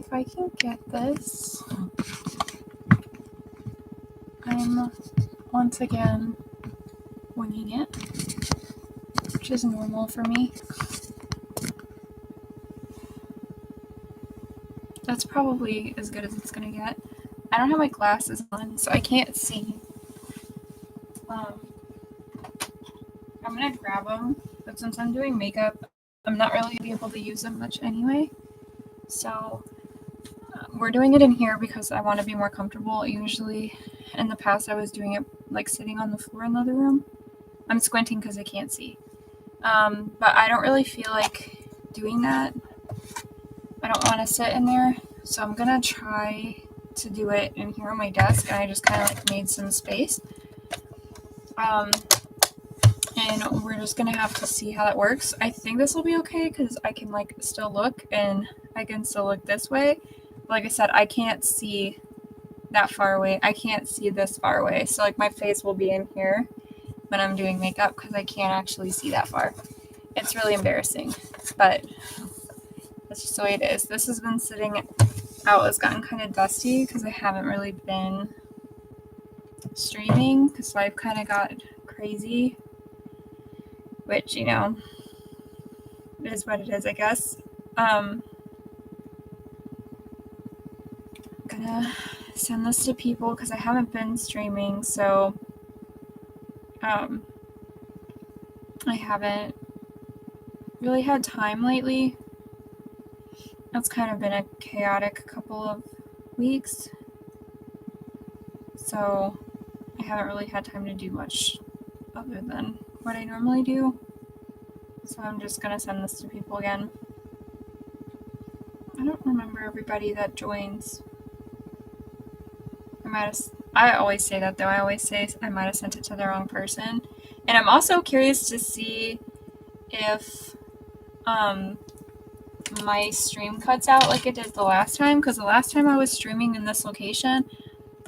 if I can get this, I'm once again winging it, which is normal for me. That's probably as good as it's gonna get. I don't have my glasses on, so I can't see. I'm gonna grab them, but since I'm doing makeup, I'm not really gonna be able to use them much anyway. So we're doing it in here because I want to be more comfortable. Usually, in the past, I was doing it like sitting on the floor in the other room. I'm squinting because I can't see. But I don't really feel like doing that. I don't want to sit in there, so I'm gonna try to do it in here on my desk, and I just kind of like made some space. And we're just gonna have to see how that works. I think this will be okay because I can like still look, and I can still look this way. But like I said, I can't see that far away. I can't see this far away. So like my face will be in here when I'm doing makeup because I can't actually see that far. It's really embarrassing, but that's just the way it is. This has been sitting out. It's gotten kind of dusty because I haven't really been streaming because life kind of got crazy. Which, you know, is what it is, I guess. I'm gonna send this to people because I haven't been streaming, so I haven't really had time lately. It's kind of been a chaotic couple of weeks, so I haven't really had time to do much other than what I normally do. So I'm just gonna send this to people again. I don't remember everybody that joins. I always say that though. I always say I might have sent it to the wrong person. And I'm also curious to see if my stream cuts out like it did the last time, because the last time I was streaming in this location,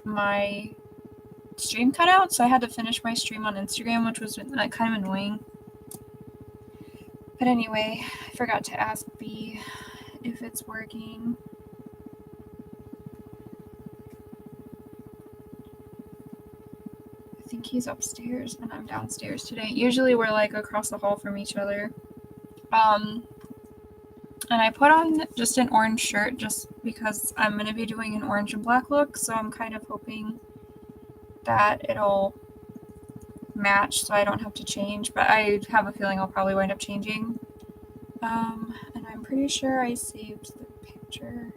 my stream cut out, so I had to finish my stream on Instagram, which was kind of annoying. But anyway, I forgot to ask B if it's working. I think he's upstairs and I'm downstairs today. Usually we're like across the hall from each other. And I put on just an orange shirt just because I'm going to be doing an orange and black look, so I'm kind of hoping that it'll match so I don't have to change, but I have a feeling I'll probably wind up changing. And I'm pretty sure I saved the picture.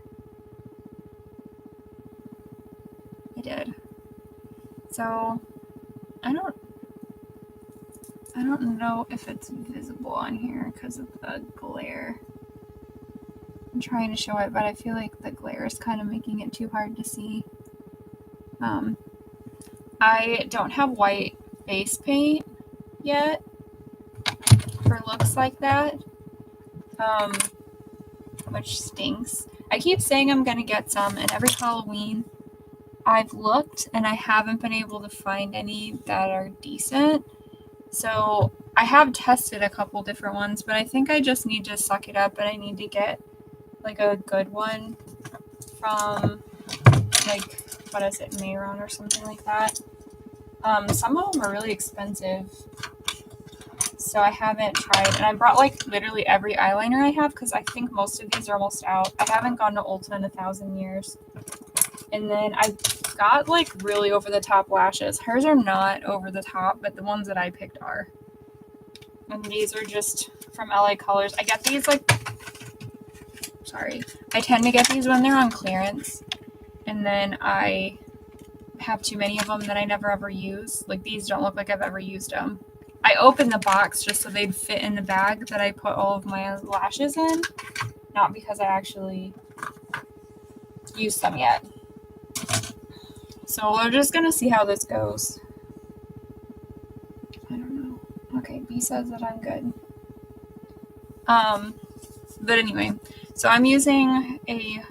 I did. So I don't know if it's visible on here because of the glare. I'm trying to show it, but I feel like the glare is kind of making it too hard to see. I don't have white face paint yet for looks like that, which stinks. I keep saying I'm gonna get some, and every Halloween I've looked and I haven't been able to find any that are decent. So I have tested a couple different ones, but I think I just need to suck it up and I need to get like a good one from like, what is it, Mayron or something like that. Some of them are really expensive, so I haven't tried. And I brought like literally every eyeliner I have because I think most of these are almost out. I haven't gone to Ulta in 1,000 years. And then I got like really over the top lashes. Hers are not over the top, but the ones that I picked are. And these are just from LA Colors. I get these like, I tend to get these when they're on clearance. And then I have too many of them that I never ever use. Like these don't look like I've ever used them. I opened the box just so they'd fit in the bag that I put all of my lashes in. Not because I actually used them yet. So we're just gonna see how this goes. I don't know. Okay, B says that I'm good. But anyway, so I'm using a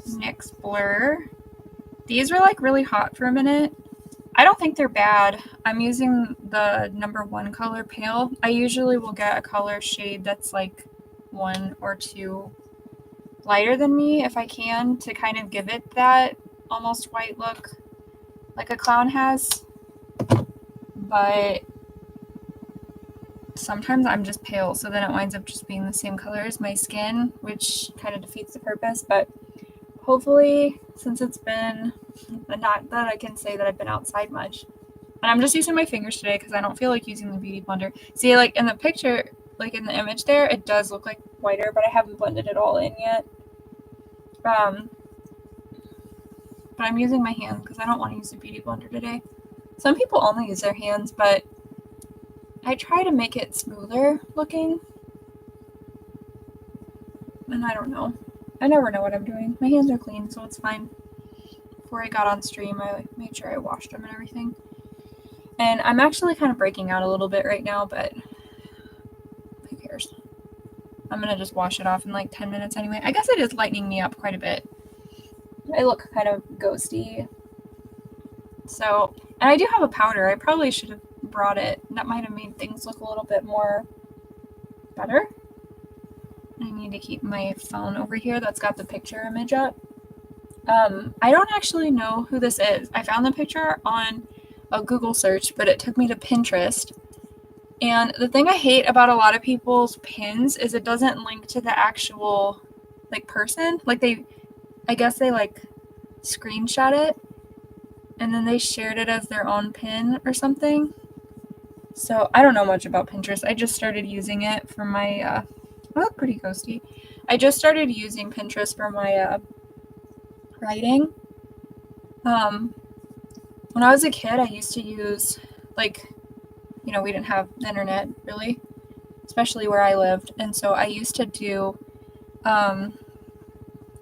NYX Blur. These were like really hot for a minute. I don't think they're bad. I'm using the #1 color, Pale. I usually will get a color shade that's like 1 or 2 lighter than me if I can, to kind of give it that almost white look like a clown has. But sometimes I'm just pale, so then it winds up just being the same color as my skin, which kind of defeats the purpose. But hopefully, since it's been, not that I can say that I've been outside much, and I'm just using my fingers today because I don't feel like using the beauty blender. See, like in the picture, like in the image there, it does look like whiter, but I haven't blended it all in yet. But I'm using my hands because I don't want to use the beauty blender today. Some people only use their hands, but I try to make it smoother looking. And I don't know. I never know what I'm doing. My hands are clean, so it's fine. Before I got on stream, I made sure I washed them and everything. And I'm actually kind of breaking out a little bit right now, but who cares? I'm going to just wash it off in like 10 minutes anyway. I guess it is lightening me up quite a bit. I look kind of ghosty. So, and I do have a powder. I probably should have brought it. That might have made things look a little bit more better. I need to keep my phone over here that's got the picture image up. I don't actually know who this is. I found the picture on a Google search, but it took me to Pinterest. And the thing I hate about a lot of people's pins is it doesn't link to the actual like person. Like I guess they like screenshot it and then they shared it as their own pin or something. So I don't know much about Pinterest. I just started using it for my, I look pretty ghosty. I just started using Pinterest for my writing. When I was a kid, I used to use, like, you know, we didn't have the internet really, especially where I lived. And so I used to do,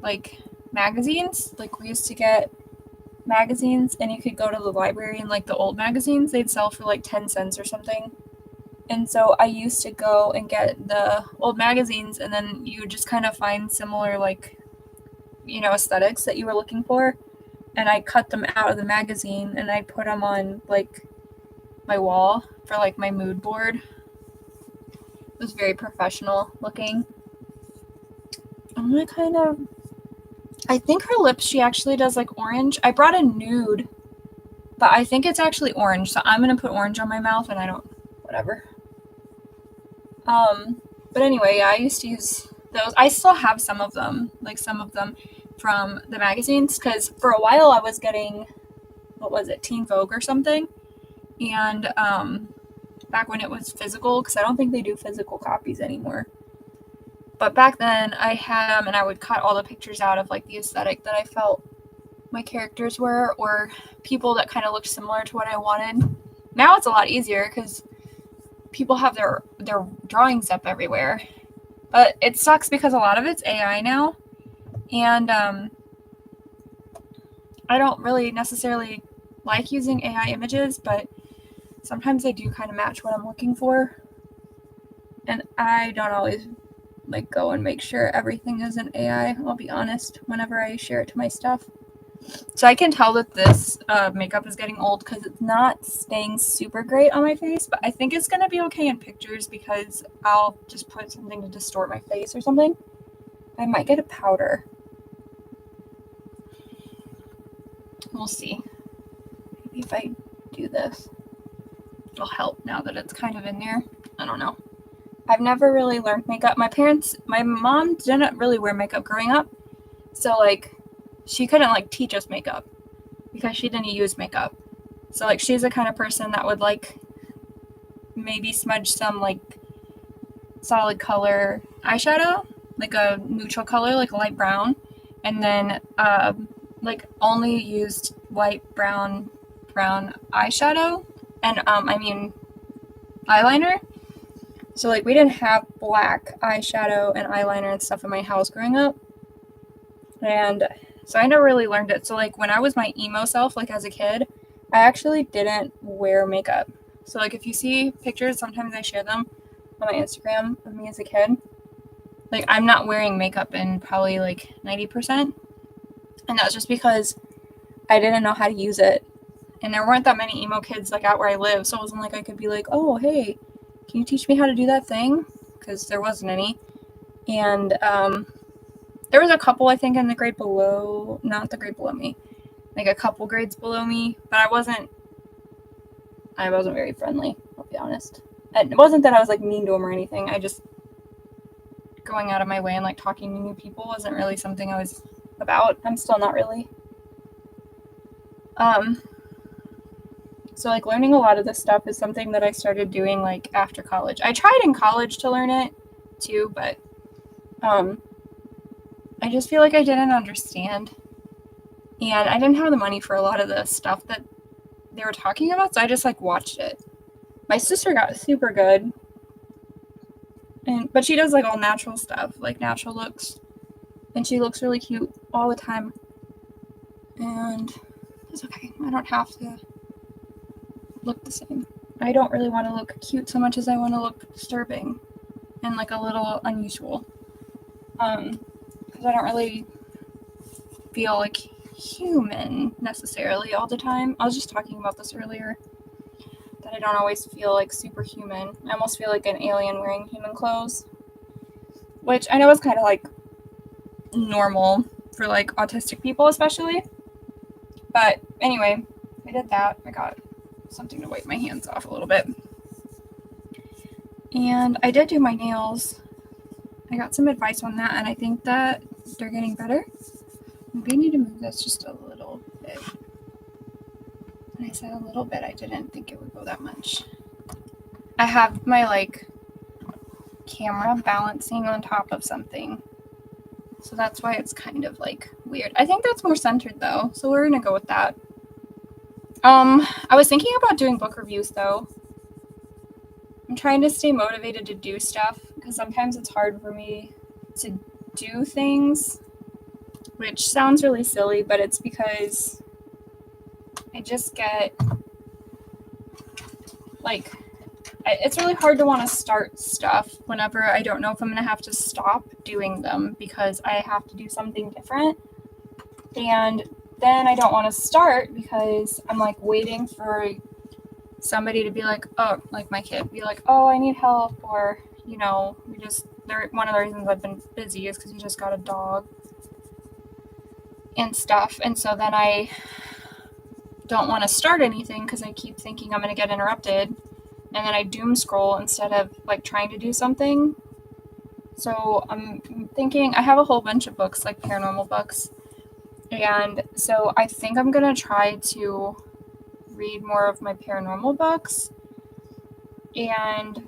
like, magazines. Like, we used to get magazines, and you could go to the library, and like the old magazines, they'd sell for like 10 cents or something. And so I used to go and get the old magazines, and then you would just kind of find similar, like, you know, aesthetics that you were looking for. And I cut them out of the magazine and I put them on like my wall for like my mood board. It was very professional looking. I'm gonna kind of, I think her lips, she actually does like orange. I brought a nude, but I think it's actually orange. So I'm gonna put orange on my mouth, and I don't, whatever. But anyway, I used to use those. I still have some of them, like some of them from the magazines, because for a while I was getting, what was it, Teen Vogue or something, and back when it was physical, because I don't think they do physical copies anymore. But back then I had them, and I would cut all the pictures out of like the aesthetic that I felt my characters were, or people that kind of looked similar to what I wanted. Now it's a lot easier because people have their drawings up everywhere, but it sucks because a lot of it's AI now, and I don't really necessarily like using AI images, but sometimes they do kind of match what I'm looking for, and I don't always like go and make sure everything isn't AI, I'll be honest, whenever I share it to my stuff. So I can tell that this makeup is getting old because it's not staying super great on my face, but I think it's going to be okay in pictures because I'll just put something to distort my face or something. I might get a powder. We'll see. Maybe if I do this, it'll help now that it's kind of in there. I don't know. I've never really learned makeup. My mom didn't really wear makeup growing up. So, like, she couldn't, like, teach us makeup because she didn't use makeup. So, like, she's the kind of person that would, like, maybe smudge some, like, solid color eyeshadow, like a neutral color, like a light brown, and then, like, only used light brown eyeshadow, and, eyeliner. So, like, we didn't have black eyeshadow and eyeliner and stuff in my house growing up. And so I never really learned it. So, like, when I was my emo self, like, as a kid, I actually didn't wear makeup. So, like, if you see pictures, sometimes I share them on my Instagram of me as a kid. Like, I'm not wearing makeup in probably, like, 90%. And that's just because I didn't know how to use it. And there weren't that many emo kids, like, out where I live. So it wasn't like I could be like, oh, hey, can you teach me how to do that thing? Because there wasn't any. And There was a couple, I think, in the grade below, not the grade below me, like a couple grades below me, but I wasn't very friendly, I'll be honest. And it wasn't that I was like mean to them or anything. I just, going out of my way and like talking to new people wasn't really something I was about. I'm still not really. So like learning a lot of this stuff is something that I started doing like after college. I tried in college to learn it too, but I just feel like I didn't understand. And I didn't have the money for a lot of the stuff that they were talking about, so I just like watched it. My sister got super good, but she does like all natural stuff, like natural looks, and she looks really cute all the time. And it's okay. I don't have to look the same. I don't really want to look cute so much as I want to look disturbing and like a little unusual. Because I don't really feel like human necessarily all the time. I was just talking about this earlier, that I don't always feel like superhuman. I almost feel like an alien wearing human clothes, which I know is kind of like normal for like autistic people especially. But anyway, I did that. I got something to wipe my hands off a little bit. And I did do my nails. I got some advice on that, and I think that they're getting better. Maybe I need to move this just a little bit. When I said a little bit, I didn't think it would go that much. I have my like camera balancing on top of something, so that's why it's kind of like weird. I think that's more centered though, so we're gonna go with that. I was thinking about doing book reviews though. I'm trying to stay motivated to do stuff because sometimes it's hard for me to do things, which sounds really silly, but it's because I just get like, it's really hard to want to start stuff whenever I don't know if I'm going to have to stop doing them because I have to do something different. And then I don't want to start because I'm like waiting for somebody to be like, oh, like my kid, be like, oh, I need help, or, you know, one of the reasons I've been busy is because we just got a dog and stuff, and so then I don't want to start anything because I keep thinking I'm going to get interrupted, and then I doom scroll instead of like trying to do something. So I'm thinking, I have a whole bunch of books, like paranormal books, and so I think I'm going to try to read more of my paranormal books, and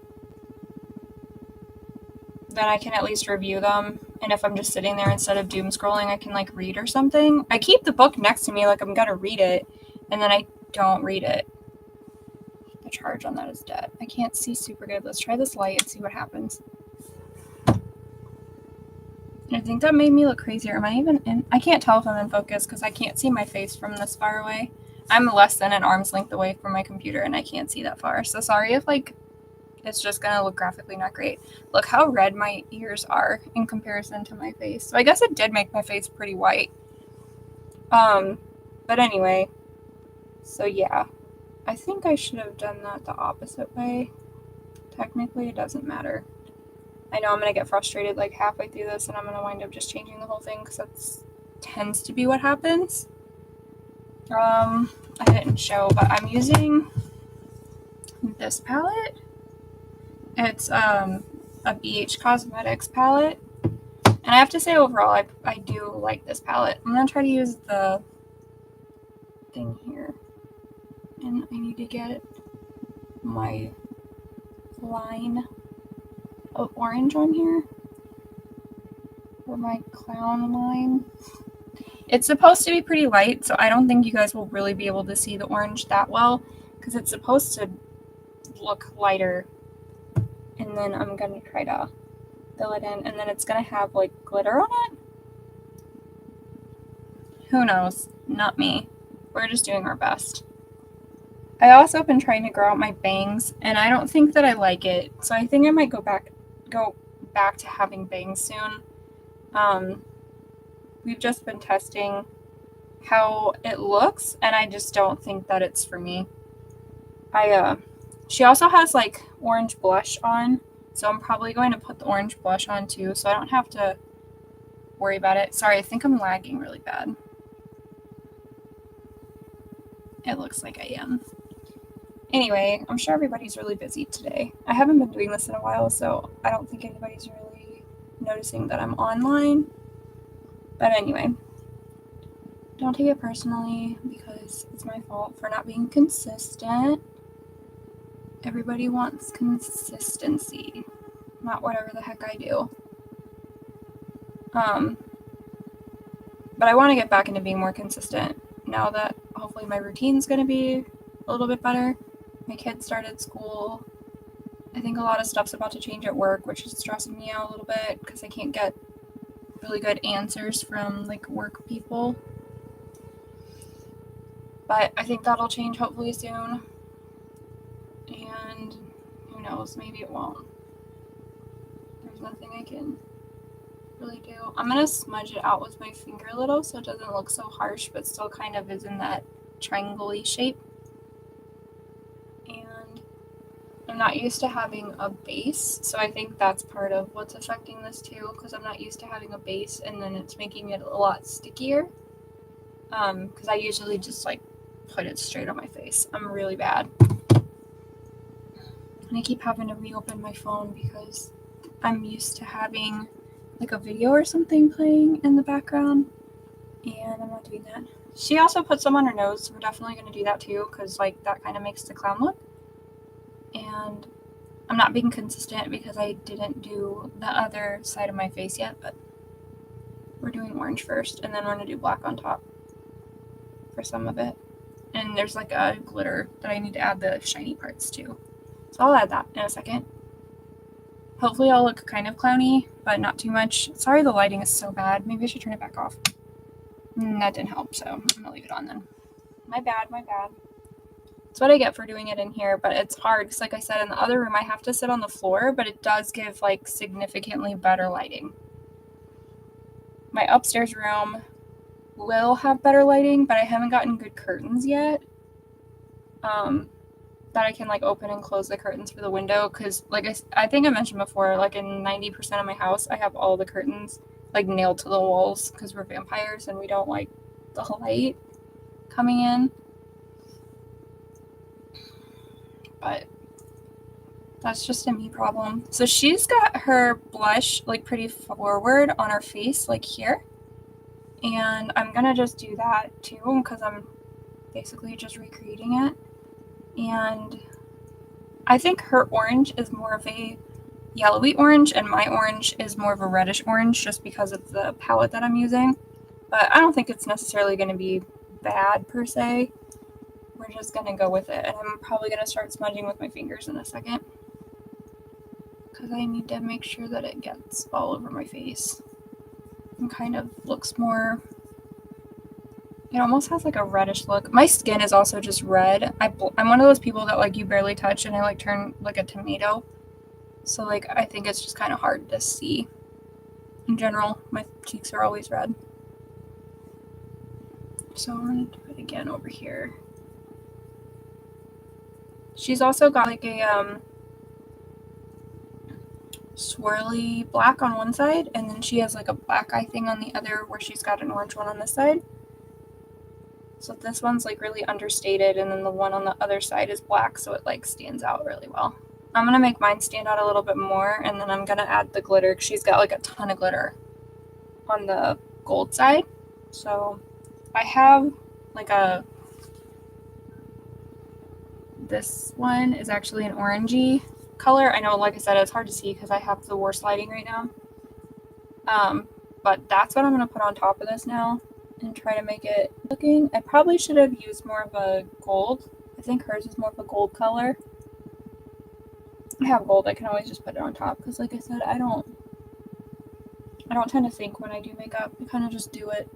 then I can at least review them. And if I'm just sitting there instead of doom scrolling, I can like read or something. I keep the book next to me like I'm gonna read it, and then I don't read it. The charge on that is dead. I can't see super good. Let's try this light and see what happens. I think that made me look crazier. Am I even in? I can't tell if I'm in focus because I can't see my face from this far away. I'm less than an arm's length away from my computer and I can't see that far. So sorry if like it's just gonna look graphically not great. Look how red my ears are in comparison to my face. So I guess it did make my face pretty white. But anyway, so yeah, I think I should have done that the opposite way. Technically, it doesn't matter. I know I'm gonna get frustrated like halfway through this, and I'm gonna wind up just changing the whole thing because that tends to be what happens. I didn't show, but I'm using this palette. It's a BH Cosmetics palette, and I have to say overall I do like this palette. I'm gonna try to use the thing here, and I need to get my line of orange on here for my clown line. It's supposed to be pretty light, so I don't think you guys will really be able to see the orange that well because it's supposed to look lighter. And then I'm going to try to fill it in, and then it's going to have like glitter on it. Who knows? Not me. We're just doing our best. I also have been trying to grow out my bangs, and I don't think that I like it, so I think I might go back to having bangs soon. We've just been testing how it looks, and I just don't think that it's for me. She also has like orange blush on, so I'm probably going to put the orange blush on too, so I don't have to worry about it. Sorry, I think I'm lagging really bad. It looks like I am. Anyway, I'm sure everybody's really busy today. I haven't been doing this in a while, so I don't think anybody's really noticing that I'm online. But anyway, don't take it personally because it's my fault for not being consistent. Everybody wants consistency, not whatever the heck I do. But I want to get back into being more consistent now that hopefully my routine's going to be a little bit better. My kids started school. I think a lot of stuff's about to change at work, which is stressing me out a little bit because I can't get really good answers from like work people. But I think that'll change hopefully soon. And who knows, maybe it won't. There's nothing I can really do. I'm going to smudge it out with my finger a little so it doesn't look so harsh, but still kind of is in that triangle-y shape. And I'm not used to having a base, so I think that's part of what's affecting this too, because I'm not used to having a base and then it's making it a lot stickier. Because I usually just like put it straight on my face. I'm really bad. And I keep having to reopen my phone because I'm used to having like a video or something playing in the background, and I'm not doing that. She also put some on her nose, so we're definitely going to do that too, because like that kind of makes the clown look. And I'm not being consistent because I didn't do the other side of my face yet, but we're doing orange first, and then we're going to do black on top for some of it. And there's like a glitter that I need to add the shiny parts to. So I'll add that in a second. Hopefully I'll look kind of clowny, but not too much. Sorry the lighting is so bad. Maybe I should turn it back off. That didn't help, so I'm going to leave it on then. My bad. That's what I get for doing it in here, but it's hard because like I said, in the other room I have to sit on the floor, but it does give like significantly better lighting. My upstairs room will have better lighting, but I haven't gotten good curtains yet. That I can like open and close the curtains for the window, because like I think I mentioned before, like in 90% of my house I have all the curtains like nailed to the walls because we're vampires and we don't like the light coming in. But that's just a me problem. So she's got her blush like pretty forward on her face, like here, and I'm gonna just do that too because I'm basically just recreating it. And I think her orange is more of a yellowy orange and my orange is more of a reddish orange just because of the palette that I'm using. But I don't think it's necessarily going to be bad per se. We're just going to go with it. And I'm probably going to start smudging with my fingers in a second, because I need to make sure that it gets all over my face and kind of looks more... It almost has like a reddish look. My skin is also just red. I'm one of those people that like you barely touch and I like turn like a tomato. So like I think it's just kind of hard to see. In general, my cheeks are always red. So I'm going to do it again over here. She's also got like a swirly black on one side, and then she has like a black eye thing on the other where she's got an orange one on this side. So this one's like really understated, and then the one on the other side is black, so it like stands out really well. I'm gonna make mine stand out a little bit more, and then I'm gonna add the glitter. She's got like a ton of glitter on the gold side. So I have like this one is actually an orangey color. I know, like I said, it's hard to see because I have the worst lighting right now. But that's what I'm gonna put on top of this now and try to make it looking. I probably should have used more of a gold. I think hers is more of a gold color. I have gold. I can always just put it on top because, like I said, I don't tend to think when I do makeup. I kind of just do it,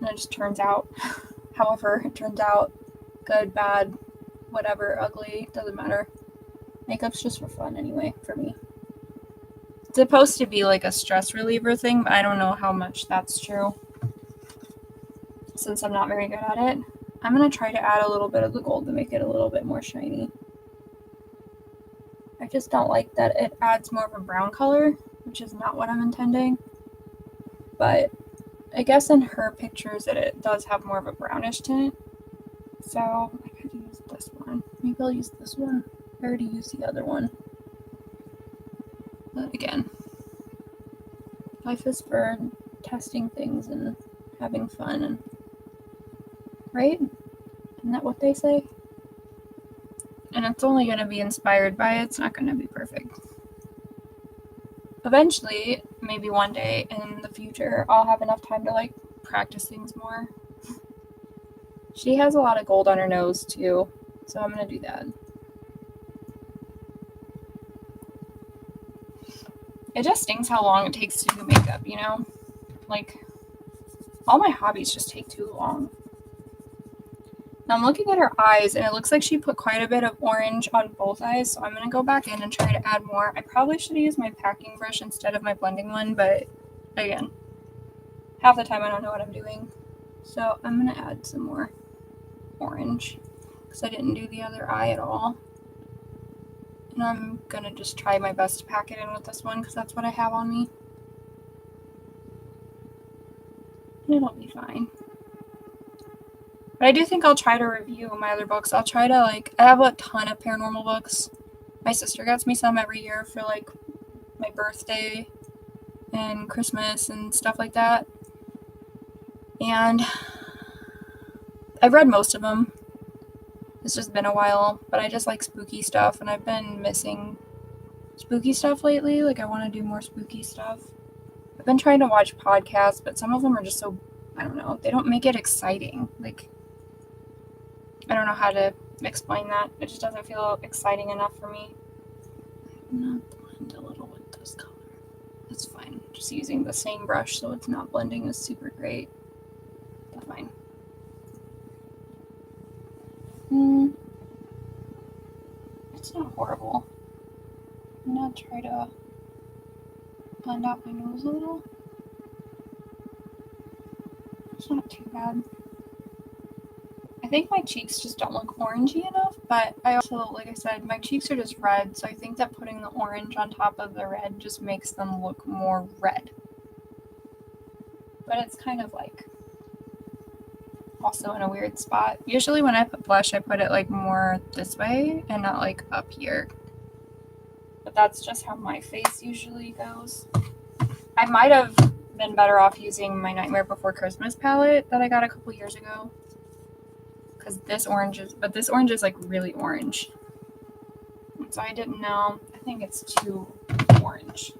and it just turns out however it turns out. Good, bad, whatever, ugly, doesn't matter. Makeup's just for fun anyway, for me. It's supposed to be like a stress reliever thing, but I don't know how much that's true, since I'm not very good at it. I'm going to try to add a little bit of the gold to make it a little bit more shiny. I just don't like that it adds more of a brown color, which is not what I'm intending. but I guess in her pictures it does have more of a brownish tint. So I could use this one. Maybe I'll use this one. I already used the other one. But again, life is for testing things and having fun, and right? Isn't that what they say? And it's only going to be inspired by it. It's not going to be perfect. Eventually, maybe one day in the future, I'll have enough time to like practice things more. She has a lot of gold on her nose too, so I'm going to do that. It just stinks how long it takes to do makeup, you know? Like, all my hobbies just take too long. Now I'm looking at her eyes, and it looks like she put quite a bit of orange on both eyes, so I'm going to go back in and try to add more. I probably should have used my packing brush instead of my blending one, but again, half the time I don't know what I'm doing. So I'm going to add some more orange, because I didn't do the other eye at all. And I'm going to just try my best to pack it in with this one, because that's what I have on me. And it'll be fine. But I do think I'll try to review my other books. I'll try to, I have a ton of paranormal books. My sister gets me some every year for, my birthday and Christmas and stuff like that. And I've read most of them. It's just been a while, but I just like spooky stuff, and I've been missing spooky stuff lately. I want to do more spooky stuff. I've been trying to watch podcasts, but some of them are just so, I don't know, they don't make it exciting. I don't know how to explain that. It just doesn't feel exciting enough for me. I'm gonna blend a little with this color. That's fine. Just using the same brush, so it's not blending is super great. That's fine. It's not horrible. I'm gonna try to blend out my nose a little. It's not too bad. I think my cheeks just don't look orangey enough, but I also, like I said, my cheeks are just red, so I think that putting the orange on top of the red just makes them look more red. But it's kind of also in a weird spot. Usually when I put blush, I put it more this way and not up here. But that's just how my face usually goes. I might have been better off using my Nightmare Before Christmas palette that I got a couple years ago. Because this orange is really orange. So I didn't know. I think it's too orange.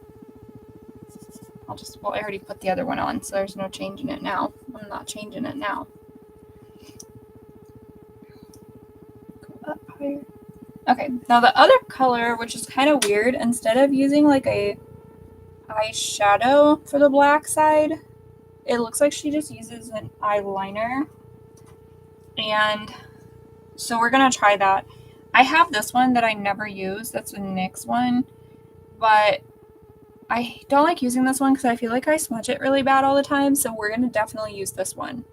I already put the other one on, so there's no changing it now. I'm not changing it now. Go up higher. Okay, now the other color, which is kind of weird, instead of using a eyeshadow for the black side, it looks like she just uses an eyeliner. And so we're going to try that. I have this one that I never use. That's a NYX one. But I don't like using this one because I feel like I smudge it really bad all the time. So we're going to definitely use this one,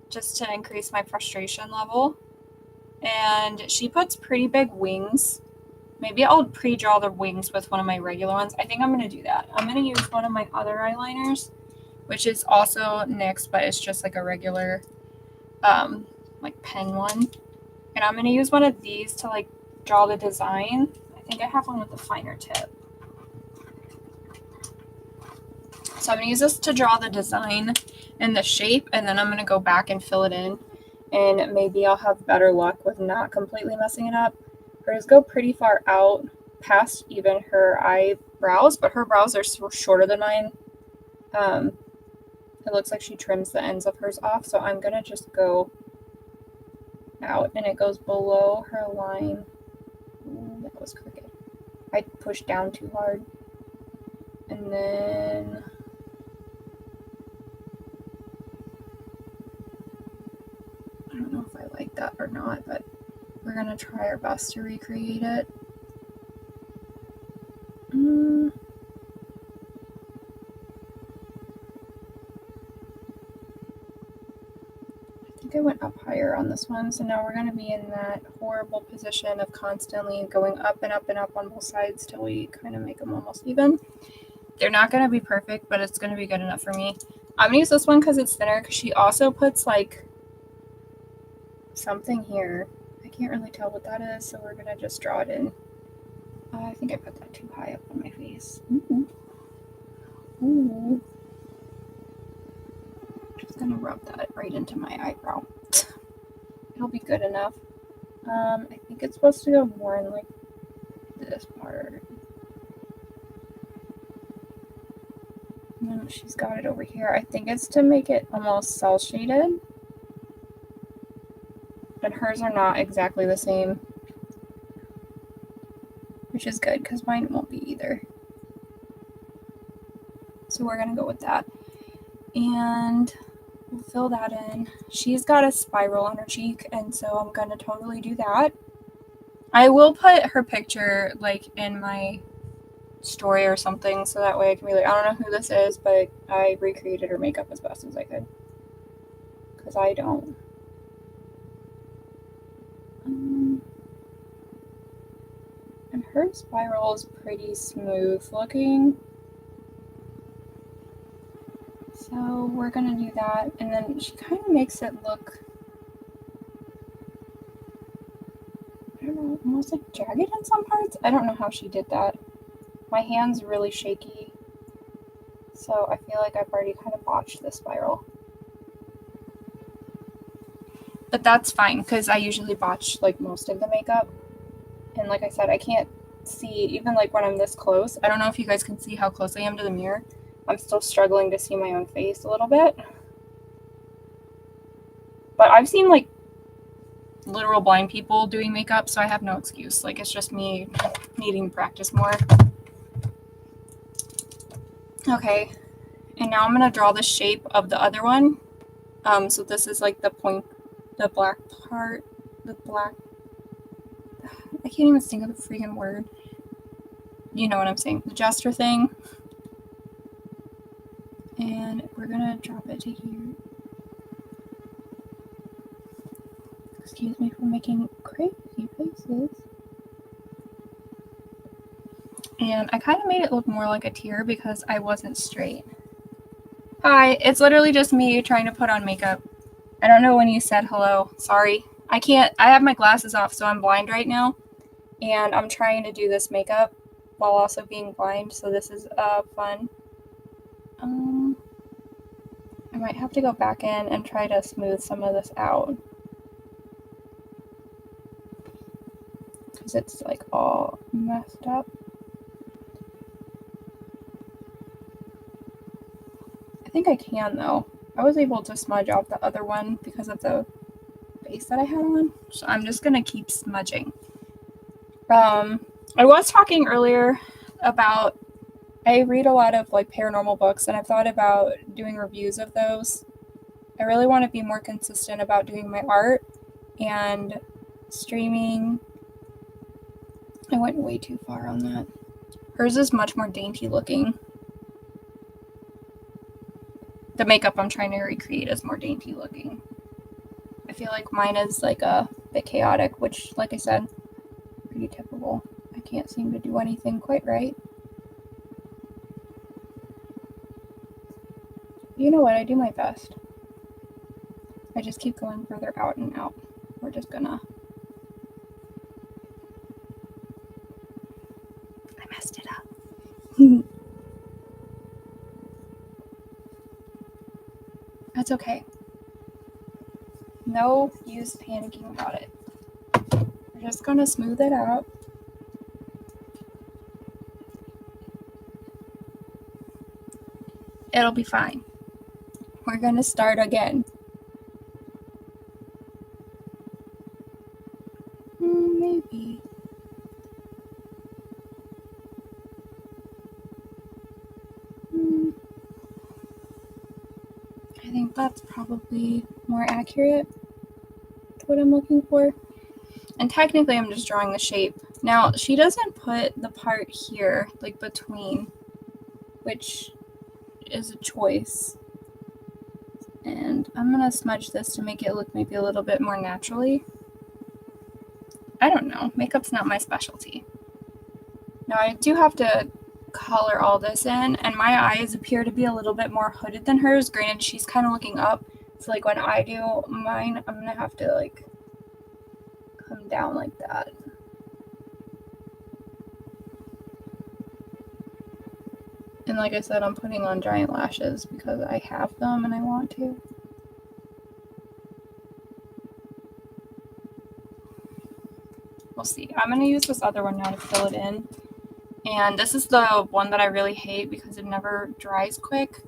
just to increase my frustration level. And she puts pretty big wings. Maybe I'll pre-draw the wings with one of my regular ones. I think I'm going to do that. I'm going to use one of my other eyeliners, which is also NYX, but it's just a regular pen one. And I'm going to use one of these to draw the design. I think I have one with a finer tip. So I'm going to use this to draw the design and the shape, and then I'm going to go back and fill it in. And maybe I'll have better luck with not completely messing it up. Hers go pretty far out past even her eyebrows, but her brows are shorter than mine. It looks like she trims the ends of hers off, so I'm going to just go out, and it goes below her line. Ooh, that was crooked. I pushed down too hard. And then I don't know if I like that or not, but we're going to try our best to recreate it. I went up higher on this one, so now we're going to be in that horrible position of constantly going up and up and up on both sides till we kind of make them almost even. They're not going to be perfect, but it's going to be good enough for me. I'm going to use this one because it's thinner, because she also puts, like, something here. I can't really tell what that is, so we're going to just draw it in. I think I put that too high up on my face. Ooh. Ooh. Just going to rub that right into my eyebrow. It'll be good enough. I think it's supposed to go more in, like, this part. And she's got it over here. I think it's to make it almost cell shaded. But hers are not exactly the same. Which is good, because mine won't be either. So we're going to go with that. And we'll fill that in. She's got a spiral on her cheek, and so I'm going to totally do that. I will put her picture, like, in my story or something, so that way I can be like, I don't know who this is, but I recreated her makeup as best as I could. Because I don't. And her spiral is pretty smooth looking. So we're going to do that. And then she kind of makes it look, I don't know, almost like jagged in some parts. I don't know how she did that. My hand's really shaky. So I feel like I've already kind of botched the spiral. But that's fine, because I usually botch, like, most of the makeup. And like I said, I can't see, even, like, when I'm this close. I don't know if you guys can see how close I am to the mirror. I'm still struggling to see my own face a little bit. But I've seen, like, literal blind people doing makeup, so I have no excuse. Like, it's just me needing to practice more. Okay, and now I'm going to draw the shape of the other one. So this is, like, the point, the black part, the black, I can't even think of the freaking word. You know what I'm saying, the gesture thing. And we're going to drop it to here. Excuse me for making crazy faces. And I kind of made it look more like a tear because I wasn't straight. Hi, it's literally just me trying to put on makeup. I don't know when you said hello. Sorry. I have my glasses off, so I'm blind right now. And I'm trying to do this makeup while also being blind, so this is fun. I might have to go back in and try to smooth some of this out. Because it's, like, all messed up. I think I can, though. I was able to smudge off the other one because of the base that I had on. So I'm just going to keep smudging. I was talking earlier about, I read a lot of, like, paranormal books, and I've thought about doing reviews of those. I really want to be more consistent about doing my art and streaming. I went way too far on that. Hers is much more dainty looking. The makeup I'm trying to recreate is more dainty looking. I feel like mine is, like, a bit chaotic, which, like I said, pretty typical. I can't seem to do anything quite right. You know what? I do my best. I just keep going further out and out. We're just gonna... I messed it up. That's okay. No use panicking about it. We're just gonna smooth it out. It'll be fine. We're gonna start again. Maybe. I think that's probably more accurate to what I'm looking for. And technically I'm just drawing the shape. Now, she doesn't put the part here, like, between, which is a choice. And I'm gonna smudge this to make it look maybe a little bit more naturally. I don't know. Makeup's not my specialty. Now, I do have to color all this in, and my eyes appear to be a little bit more hooded than hers. Granted, she's kind of looking up, so like when I do mine, I'm gonna have to like come down like that. And like I said, I'm putting on giant lashes because I have them and I want to. We'll see. I'm going to use this other one now to fill it in. And this is the one that I really hate because it never dries quick.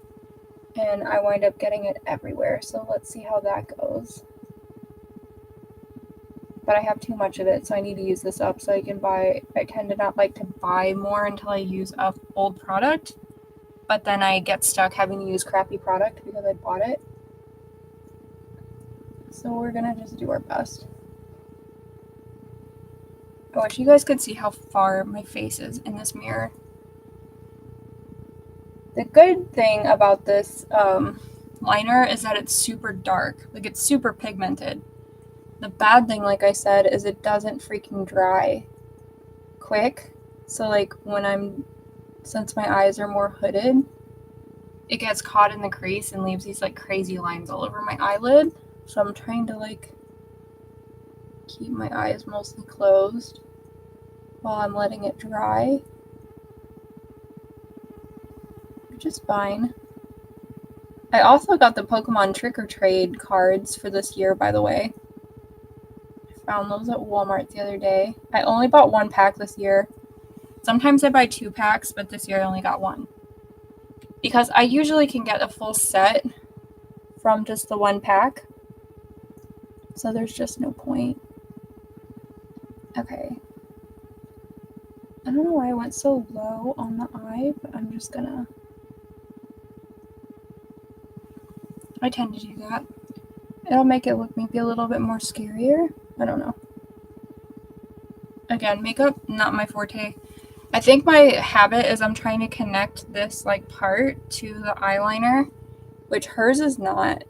And I wind up getting it everywhere. So let's see how that goes. But I have too much of it, so I need to use this up so I can buy. I tend to not like to buy more until I use up old product. But then I get stuck having to use crappy product because I bought it. So we're going to just do our best. I wish you guys could see how far my face is in this mirror. The good thing about this liner is that it's super dark. Like, it's super pigmented. The bad thing, like I said, is it doesn't freaking dry quick. So, like, since my eyes are more hooded, it gets caught in the crease and leaves these, like, crazy lines all over my eyelid. So I'm trying to, like, keep my eyes mostly closed while I'm letting it dry, which is fine. I also got the Pokemon Trick or Trade cards for this year, by the way. I found those at Walmart the other day. I only bought one pack this year. Sometimes I buy 2 packs, but this year I only got 1. Because I usually can get a full set from just the 1 pack. So there's just no point. Okay. I don't know why I went so low on the eye, but I'm just gonna... I tend to do that. It'll make it look maybe a little bit more scarier. I don't know. Again, makeup, not my forte. I think my habit is I'm trying to connect this like part to the eyeliner, which hers is not,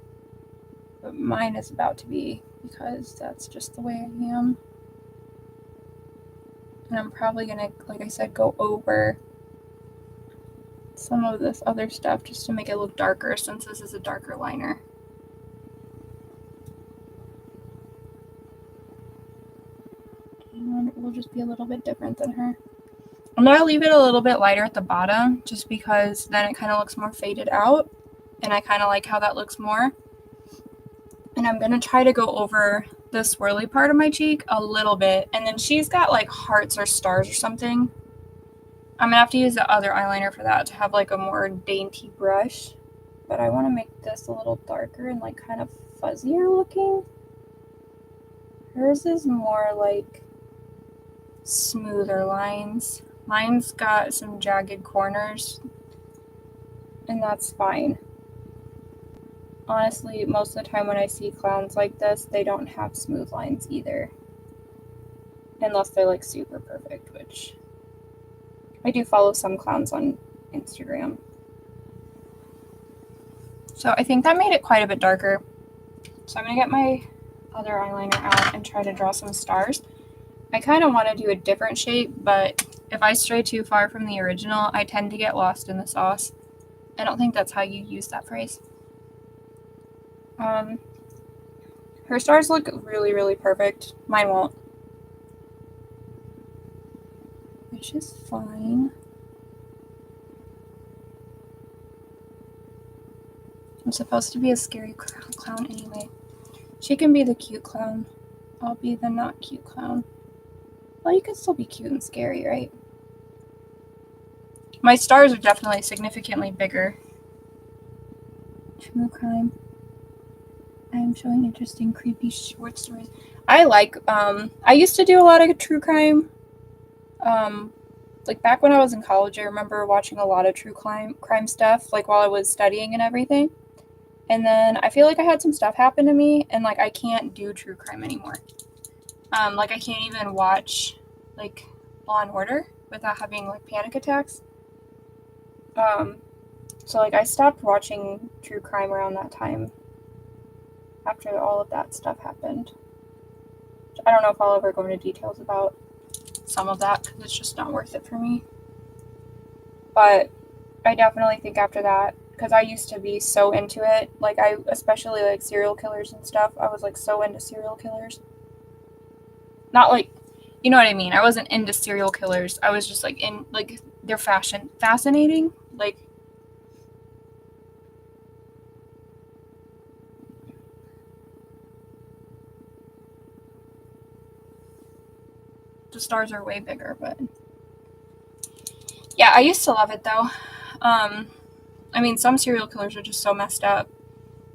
but mine is about to be because that's just the way I am. And I'm probably gonna, like I said, go over some of this other stuff just to make it look darker since this is a darker liner. And it will just be a little bit different than her. I'm going to leave it a little bit lighter at the bottom just because then it kind of looks more faded out. And I kind of like how that looks more. And I'm going to try to go over the swirly part of my cheek a little bit. And then she's got like hearts or stars or something. I'm going to have to use the other eyeliner for that to have like a more dainty brush. But I want to make this a little darker and like kind of fuzzier looking. Hers is more like smoother lines. Mine's got some jagged corners, and that's fine. Honestly, most of the time when I see clowns like this, they don't have smooth lines either. Unless they're like super perfect, which I do follow some clowns on Instagram. So I think that made it quite a bit darker. So I'm going to get my other eyeliner out and try to draw some stars. I kind of want to do a different shape, but if I stray too far from the original, I tend to get lost in the sauce. I don't think that's how you use that phrase. Her stars look really, really perfect. Mine won't. Which is fine. I'm supposed to be a scary clown anyway. She can be the cute clown. I'll be the not cute clown. Well, you can still be cute and scary, right? My stars are definitely significantly bigger. True crime. I am showing interesting, creepy short stories. I like, I used to do a lot of true crime. Like back when I was in college, I remember watching a lot of true crime stuff, like while I was studying and everything. And then I feel like I had some stuff happen to me, and like I can't do true crime anymore. Like I can't even watch like Law and Order without having like panic attacks. So like I stopped watching true crime around that time after all of that stuff happened. I don't know if I'll ever go into details about some of that because it's just not worth it for me. But I definitely think after that, because I used to be so into it, like I especially like serial killers and stuff. I was like so into serial killers. Not like, you know what I mean. I wasn't into serial killers. I was just like in like their fascinating. Like the stars are way bigger, but yeah, I used to love it though. I mean, some serial killers are just so messed up.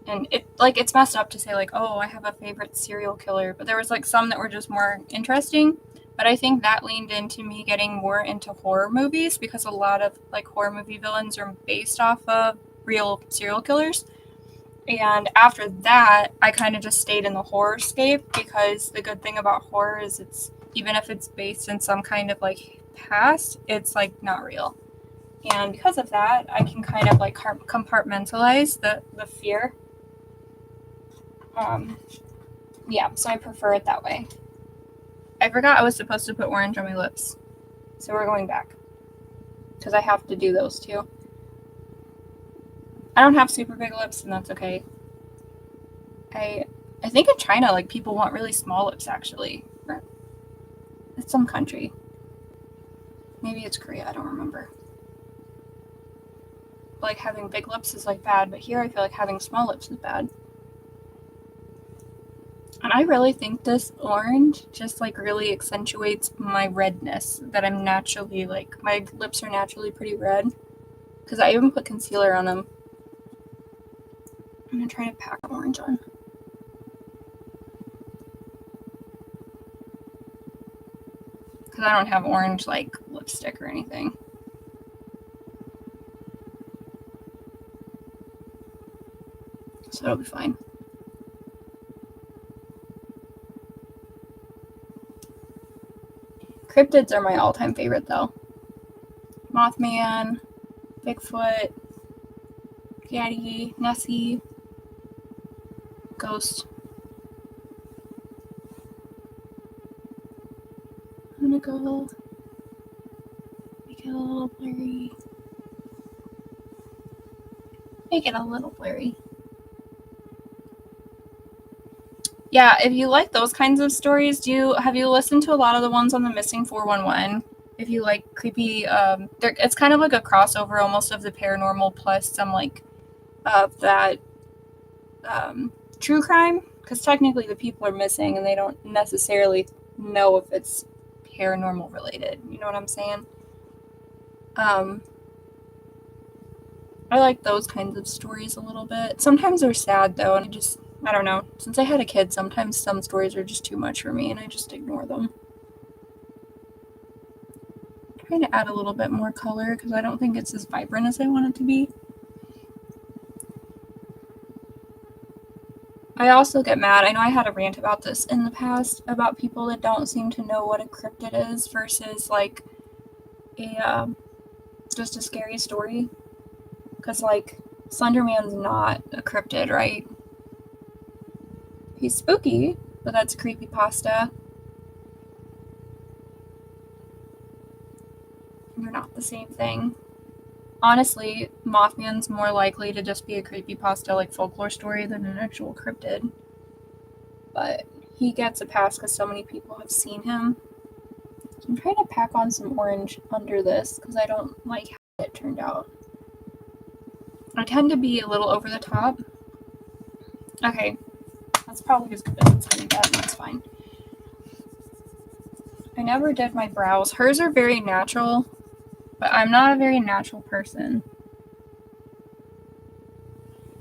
And it's messed up to say like, oh, I have a favorite serial killer, but there was like some that were just more interesting. But I think that leaned into me getting more into horror movies because a lot of like horror movie villains are based off of real serial killers. And after that, I kind of just stayed in the horror scape because the good thing about horror is it's even if it's based in some kind of like past, it's like not real. And because of that, I can kind of like compartmentalize the fear. Um, yeah, so I prefer it that way. I forgot I was supposed to put orange on my lips. So we're going back. Because I have to do those too. I don't have super big lips, and that's okay. I think in China, like, people want really small lips, actually. It's some country. Maybe it's Korea, I don't remember. Like, having big lips is, like, bad, but here I feel like having small lips is bad. And I really think this orange just, like, really accentuates my redness that I'm naturally, like, my lips are naturally pretty red. Because I even put concealer on them. I'm going to try to pack orange on. Because I don't have orange, like, lipstick or anything. So it'll be fine. Cryptids are my all-time favorite, though. Mothman, Bigfoot, Yeti, Nessie, Ghost. I'm gonna go make it a little blurry. Make it a little blurry. Yeah, if you like those kinds of stories, have you listened to a lot of the ones on the Missing 411? If you like creepy, it's kind of like a crossover almost of the paranormal plus some like of that true crime, because technically the people are missing and they don't necessarily know if it's paranormal related. You know what I'm saying? I like those kinds of stories a little bit. Sometimes they're sad though, and I don't know. Since I had a kid, sometimes some stories are just too much for me and I just ignore them. I'm trying to add a little bit more color because I don't think it's as vibrant as I want it to be. I also get mad. I know I had a rant about this in the past about people that don't seem to know what a cryptid is versus like a just a scary story. Because like Slenderman's not a cryptid, right? He's spooky, but that's creepypasta. They're not the same thing. Honestly, Mothman's more likely to just be a creepypasta like folklore story than an actual cryptid. But he gets a pass because so many people have seen him. So I'm trying to pack on some orange under this because I don't like how it turned out. I tend to be a little over the top. Okay, that's probably as good as it's gonna get, and that's fine. I never did my brows. Hers are very natural, but I'm not a very natural person.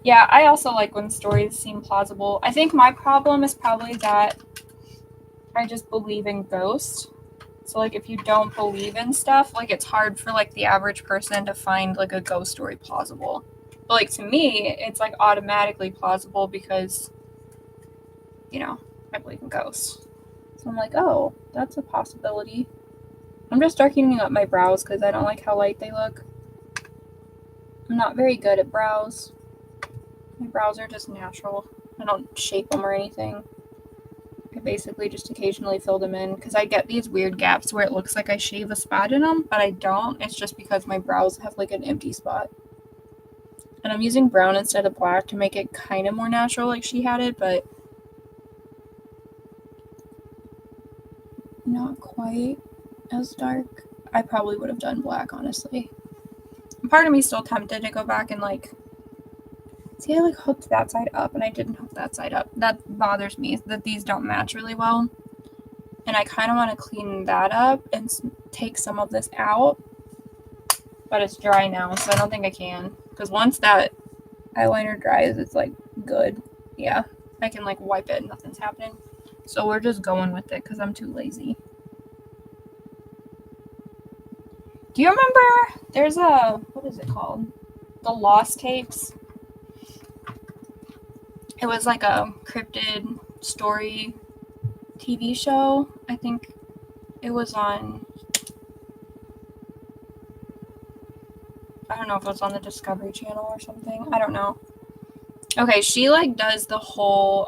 Yeah, I also like when stories seem plausible. I think my problem is probably that I just believe in ghosts. So like if you don't believe in stuff, like it's hard for like the average person to find like a ghost story plausible. But like to me, it's like automatically plausible because you know, I believe in ghosts. So I'm like, "Oh, that's a possibility." I'm just darkening up my brows cuz I don't like how light they look. I'm not very good at brows. My brows are just natural. I don't shape them or anything. I basically just occasionally fill them in because I get these weird gaps where it looks like I shave a spot in them, but I don't. It's just because my brows have like an empty spot. And I'm using brown instead of black to make it kind of more natural like she had it, but not quite as dark. I probably would have done black, honestly. And part of me still tempted to go back and like, see, I like hooked that side up and I didn't hook that side up. That bothers me that these don't match really well. And I kind of want to clean that up and take some of this out. But it's dry now, so I don't think I can. Because once that eyeliner dries, it's like good. Yeah, I can like wipe it and nothing's happening. So we're just going with it because I'm too lazy. Do you remember there's a, what is it called? The Lost Tapes. It was like a cryptid story TV show. I think it was on, I don't know if it was on the Discovery Channel or something. I don't know. Okay, she like does the whole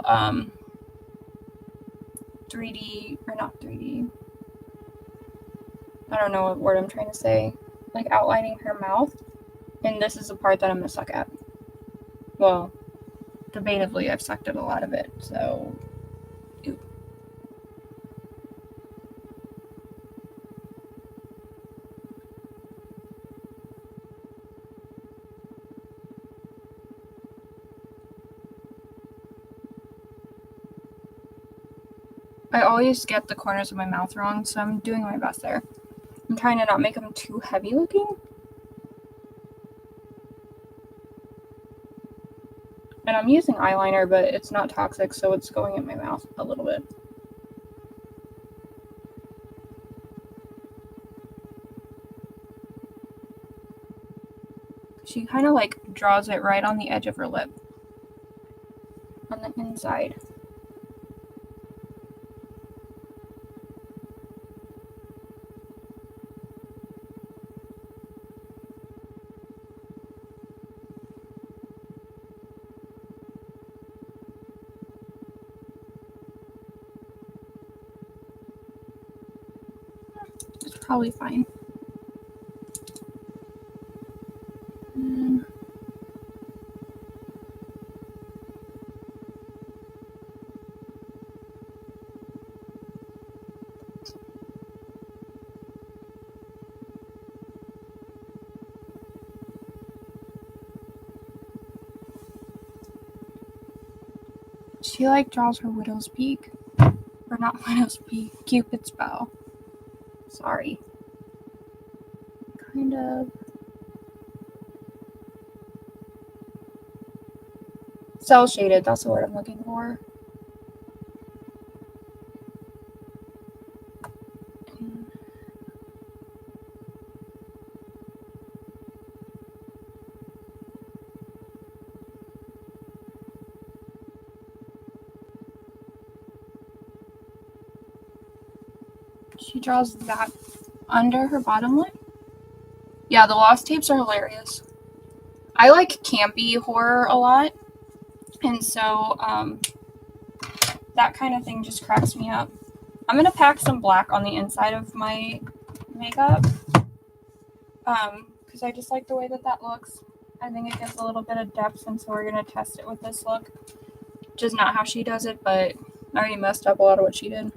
3D, or not 3D. I don't know what word I'm trying to say. Like outlining her mouth. And this is the part that I'm gonna suck at. Well, debatably, I've sucked at a lot of it, so. Ew. I always get the corners of my mouth wrong, so I'm doing my best there. I'm trying to not make them too heavy looking. And I'm using eyeliner, but it's not toxic, so it's going in my mouth a little bit. She kind of like draws it right on the edge of her lip. On the inside. It's probably fine. She like draws her widow's peak. Or not widow's peak, Cupid's bow. Sorry. Kind of. Cell shaded, that's the word I'm looking for. She draws that under her bottom lip. Yeah, the Lost Tapes are hilarious. I like campy horror a lot. And so, that kind of thing just cracks me up. I'm going to pack some black on the inside of my makeup. Because I just like the way that looks. I think it gives a little bit of depth, and so we're going to test it with this look. Which is not how she does it, but I already messed up a lot of what she did.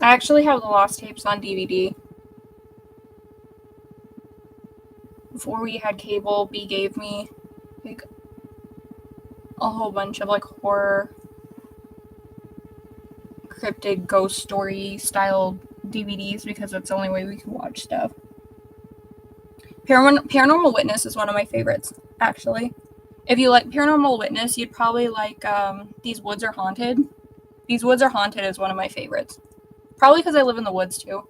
I actually have the Lost Tapes on DVD. Before we had cable, B gave me like a whole bunch of like horror, cryptid ghost story style DVDs because that's the only way we can watch stuff. Paranormal Witness is one of my favorites, actually. If you like Paranormal Witness, you'd probably like These Woods Are Haunted. These Woods Are Haunted is one of my favorites. Probably because I live in the woods too.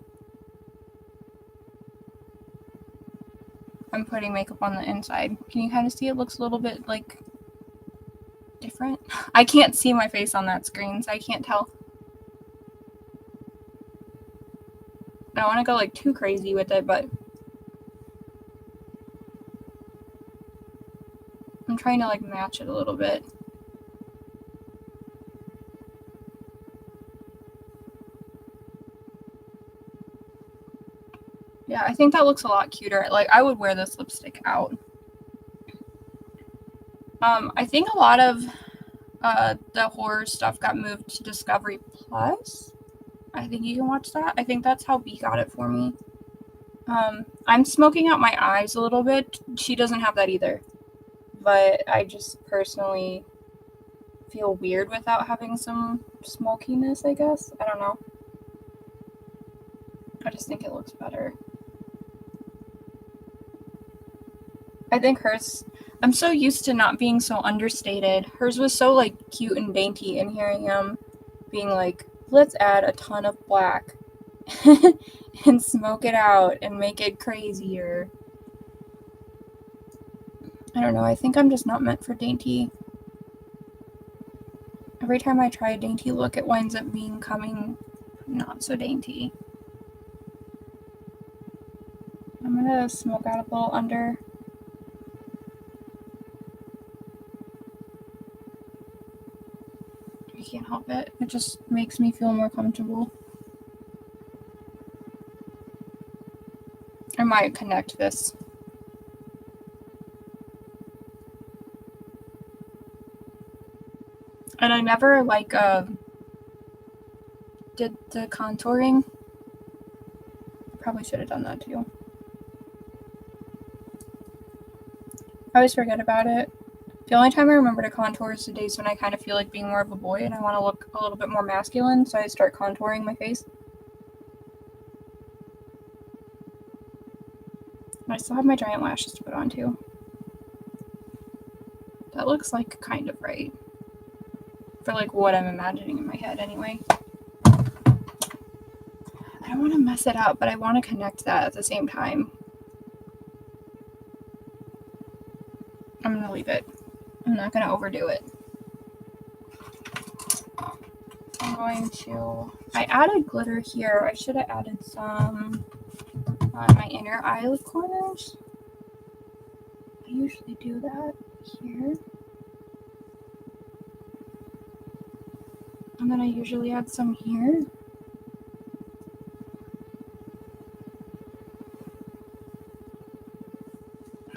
I'm putting makeup on the inside. Can you kind of see it looks a little bit like different? I can't see my face on that screen, so I can't tell. I don't want to go like too crazy with it, but I'm trying to like match it a little bit. Yeah, I think that looks a lot cuter. Like, I would wear this lipstick out. I think a lot of the horror stuff got moved to Discovery Plus. I think you can watch that. I think that's how B got it for me. I'm smoking out my eyes a little bit. She doesn't have that either. But I just personally feel weird without having some smokiness, I guess. I don't know. I just think it looks better. I think hers, I'm so used to not being so understated. Hers was so like cute and dainty, and here I am being like, let's add a ton of black and smoke it out and make it crazier. I don't know, I think I'm just not meant for dainty. Every time I try a dainty look, it winds up becoming not so dainty. I'm gonna smoke out a little under. I can't help it. It just makes me feel more comfortable. I might connect this. And I never like did the contouring. Probably should have done that too. I always forget about it. The only time I remember to contour is the days when I kind of feel like being more of a boy and I want to look a little bit more masculine, so I start contouring my face. And I still have my giant lashes to put on too. That looks like kind of right. For like what I'm imagining in my head anyway. I don't want to mess it up, but I want to connect that at the same time. I'm going to leave it. I'm not going to overdo it. I'm going to... I added glitter here. I should have added some on my inner eyelid corners. I usually do that here. And then I usually add some here.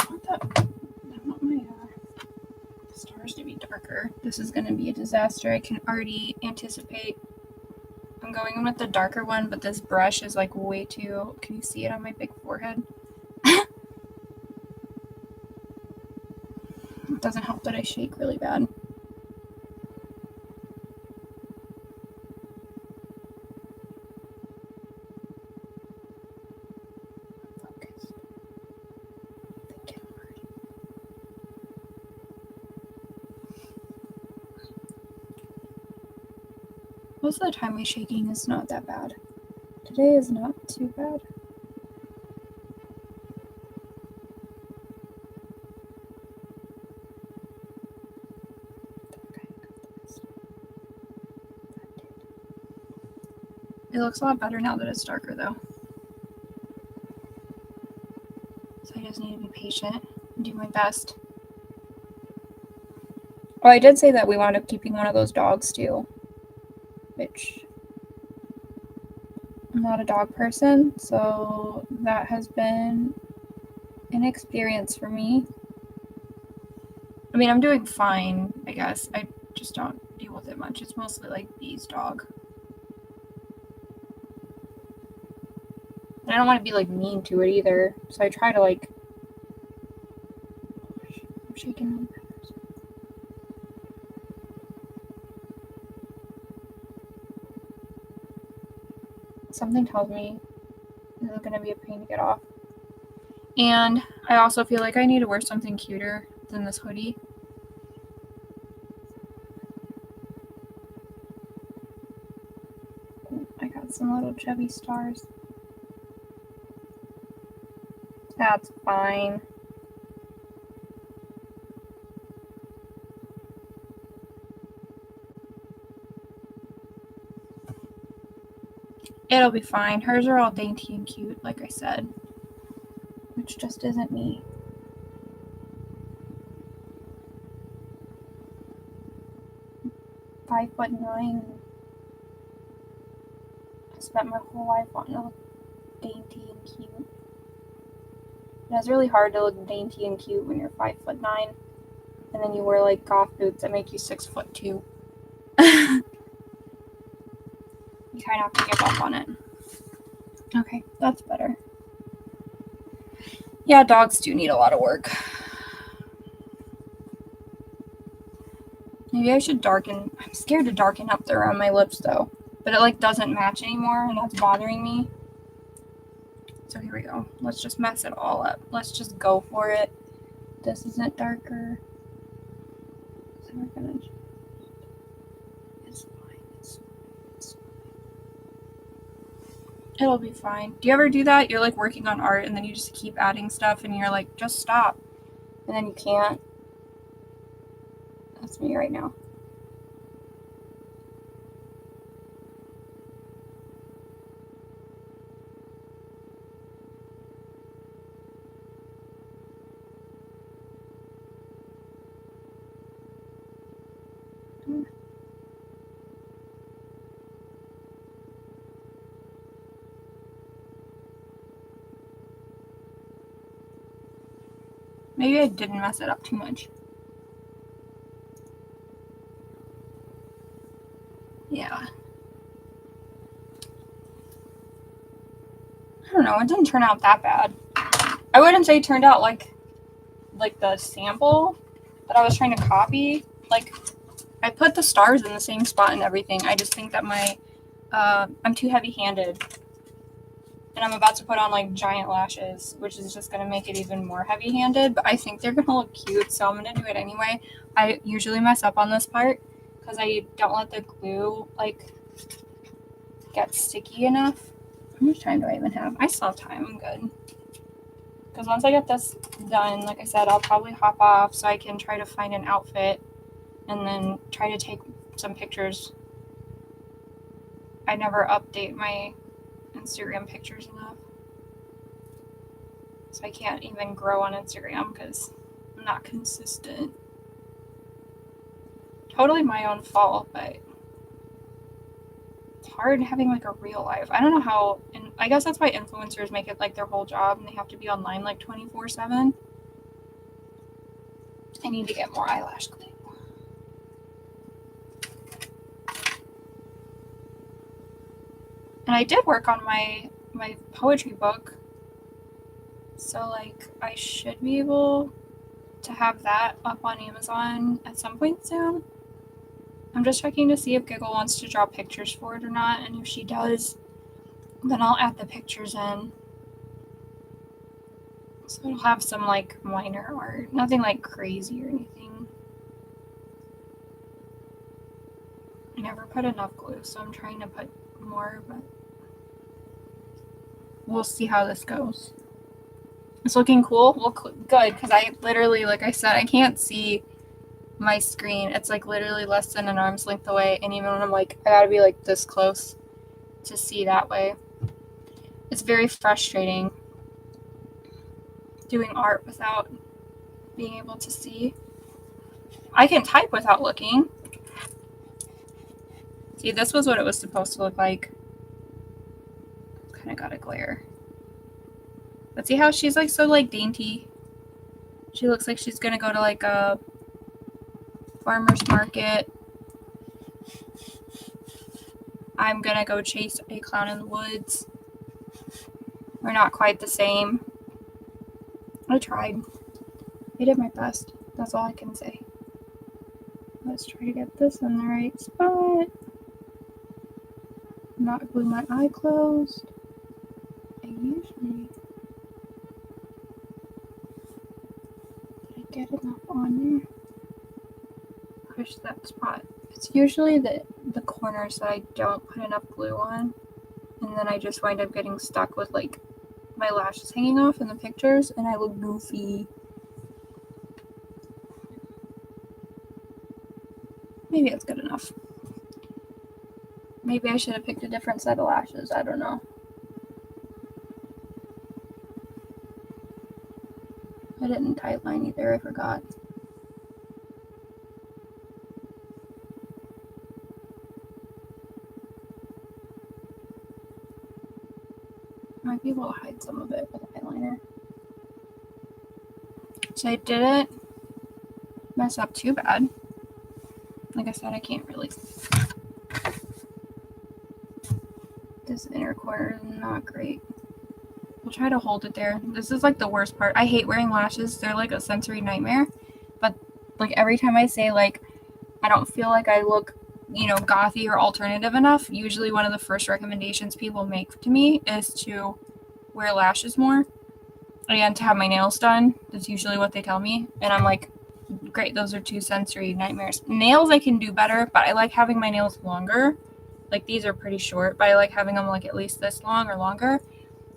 I want my stars to be darker. This is going to be a disaster. I can already anticipate. I'm going in with the darker one, but this brush is like way too... Can you see it on my big forehead? It doesn't help that I shake really bad. Most of the time my shaking is not that bad. Today is not too bad. It looks a lot better now that it's darker though. So I just need to be patient and do my best. Oh, I did say that we wound up keeping one of those dogs too, which I'm not a dog person, so that has been an experience for me. I mean, I'm doing fine, I guess. I just don't deal with it much. It's mostly like Bee's dog. And I don't want to be like mean to it either, so I try to like... I'm shaking my feathers. Something tells me this is going to be a pain to get off. And I also feel like I need to wear something cuter than this hoodie. I got some little chubby stars. That's fine. It'll be fine. Hers are all dainty and cute, like I said. Which just isn't me. 5'9". I spent my whole life wanting to look dainty and cute. And it's really hard to look dainty and cute when you're 5'9", and then you wear like goth boots that make you 6'2". You kind of have to give up on it. Okay, that's better. Yeah, dogs do need a lot of work. Maybe I should darken. I'm scared to darken up there on my lips though. But it like doesn't match anymore and that's bothering me. So here we go. Let's just mess it all up. Let's just go for it. This isn't darker. So we're gonna just... It's fine. It's fine. It'll be fine. Do you ever do that? You're like working on art and then you just keep adding stuff and you're like, just stop. And then you can't. That's me right now. Maybe I didn't mess it up too much. Yeah. I don't know. It didn't turn out that bad. I wouldn't say it turned out like the sample that I was trying to copy. Like, I put the stars in the same spot and everything. I just think that I'm too heavy-handed. And I'm about to put on like giant lashes, which is just going to make it even more heavy-handed. But I think they're going to look cute, so I'm going to do it anyway. I usually mess up on this part because I don't let the glue like get sticky enough. How much time do I even have? I still have time. I'm good. Because once I get this done, like I said, I'll probably hop off so I can try to find an outfit and then try to take some pictures. I never update my Instagram pictures enough. So I can't even grow on Instagram because I'm not consistent. Totally my own fault, but it's hard having like a real life. I don't know how, and I guess that's why influencers make it like their whole job and they have to be online like 24/7. I need to get more eyelash glue. And I did work on my poetry book. So like I should be able to have that up on Amazon at some point soon. I'm just checking to see if Giggle wants to draw pictures for it or not, and if she does, then I'll add the pictures in. So it'll have some like minor art, nothing like crazy or anything. I never put enough glue, so I'm trying to put more, but we'll see how this goes. It's looking cool? Well, good, because I literally, like I said, I can't see my screen. It's like literally less than an arm's length away, and even when I'm like, I gotta be like this close to see that way. It's very frustrating doing art without being able to see. I can type without looking. See, this was what it was supposed to look like. Kind of got a glare. But see how she's like so like dainty? She looks like she's gonna go to like a farmer's market. I'm gonna go chase a clown in the woods. We're not quite the same. I tried. I did my best. That's all I can say. Let's try to get this in the right spot. Not glue my eye closed. I usually... Did I get enough on there? Push that spot. It's usually the corners that I don't put enough glue on. And then I just wind up getting stuck with like my lashes hanging off in the pictures and I look goofy. Maybe it's good enough. Maybe I should have picked a different set of lashes. I don't know. I didn't tightline either. I forgot. might be able to hide some of it with eyeliner. So I didn't mess up too bad. Like I said, I can't really. This inner corner is not great. We'll try to hold it there. This is like the worst part. I hate wearing lashes. They're like a sensory nightmare. But like every time I say like I don't feel like I look, gothy or alternative enough, usually one of the first recommendations people make to me is to wear lashes more and to have my nails done. That's usually what they tell me. And I'm like, great, those are two sensory nightmares. Nails I can do better, but I like having my nails longer. Like these are pretty short, but I like having them like at least this long or longer.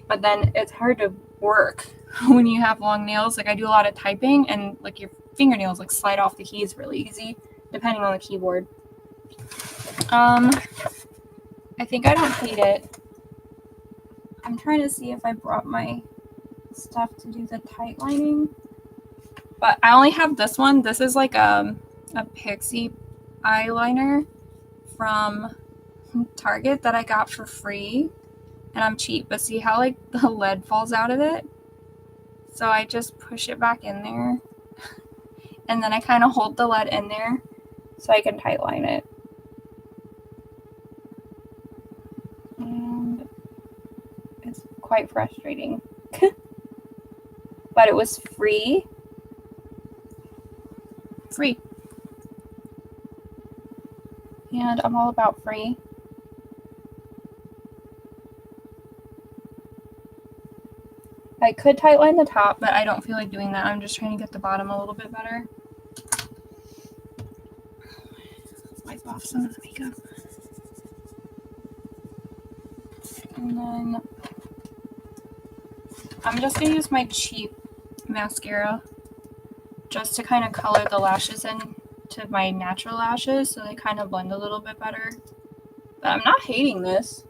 But then it's hard to work when you have long nails. Like I do a lot of typing and like your fingernails like slide off the keys really easy depending on the keyboard. I think I don't hate it. I'm trying to see if I brought my stuff to do the tight lining. But I only have this one. This is like a Pixie eyeliner from Target that I got for free. And I'm cheap, but see how like the lead falls out of it? So I just push it back in there. And then I kind of hold the lead in there so I can tight line it. And it's quite frustrating. But it was free. Free. And I'm all about free. I could tight line the top, but I don't feel like doing that. I'm just trying to get the bottom a little bit better. Wipe off some of the makeup. And then I'm just going to use my cheap mascara just to kind of color the lashes in to my natural lashes so they kind of blend a little bit better. But I'm not hating this.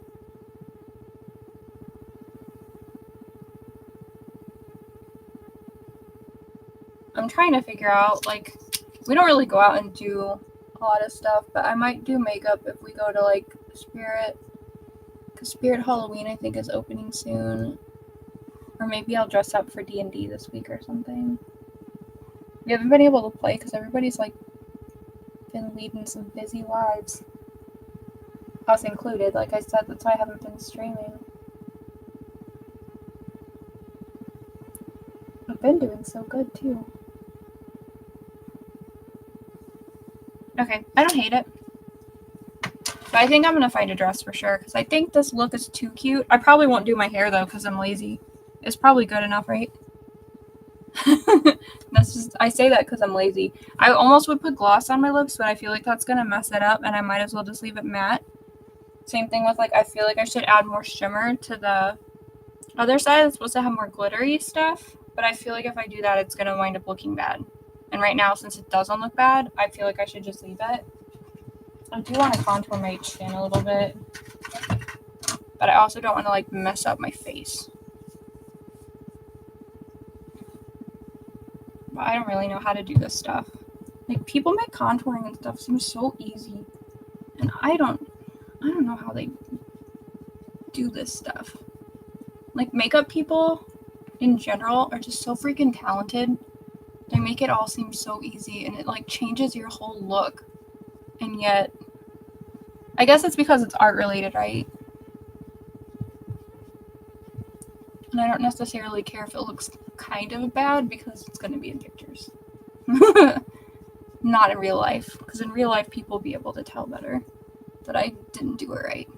I'm trying to figure out, like, we don't really go out and do a lot of stuff, but I might do makeup if we go to, like, Spirit. Because Spirit Halloween, I think, is opening soon. Or maybe I'll dress up for D&D this week or something. We haven't been able to play because everybody's, like, been leading some busy lives. Us included, like I said, that's why I haven't been streaming. I've been doing so good, too. Okay, I don't hate it. But I think I'm going to find a dress for sure, because I think this look is too cute. I probably won't do my hair, though, because I'm lazy. It's probably good enough, right? That's just, I say that because I'm lazy. I almost would put gloss on my lips, but I feel like that's going to mess it up, and I might as well just leave it matte. Same thing with, like, I feel like I should add more shimmer to the other side. It's supposed to have more glittery stuff, but I feel like if I do that, it's going to wind up looking bad. And right now, since it doesn't look bad, I feel like I should just leave it. I do want to contour my chin a little bit, but I also don't want to, like, mess up my face. But I don't really know how to do this stuff. Like, people make contouring and stuff seem so easy, and I don't know how they do this stuff. Like, makeup people in general are just so freaking talented. They make it all seem so easy, and it, like, changes your whole look. And yet, I guess it's because it's art related, right? And I don't necessarily care if it looks kind of bad because it's going to be in pictures. Not in real life. Because in real life, people will be able to tell better that I didn't do it right.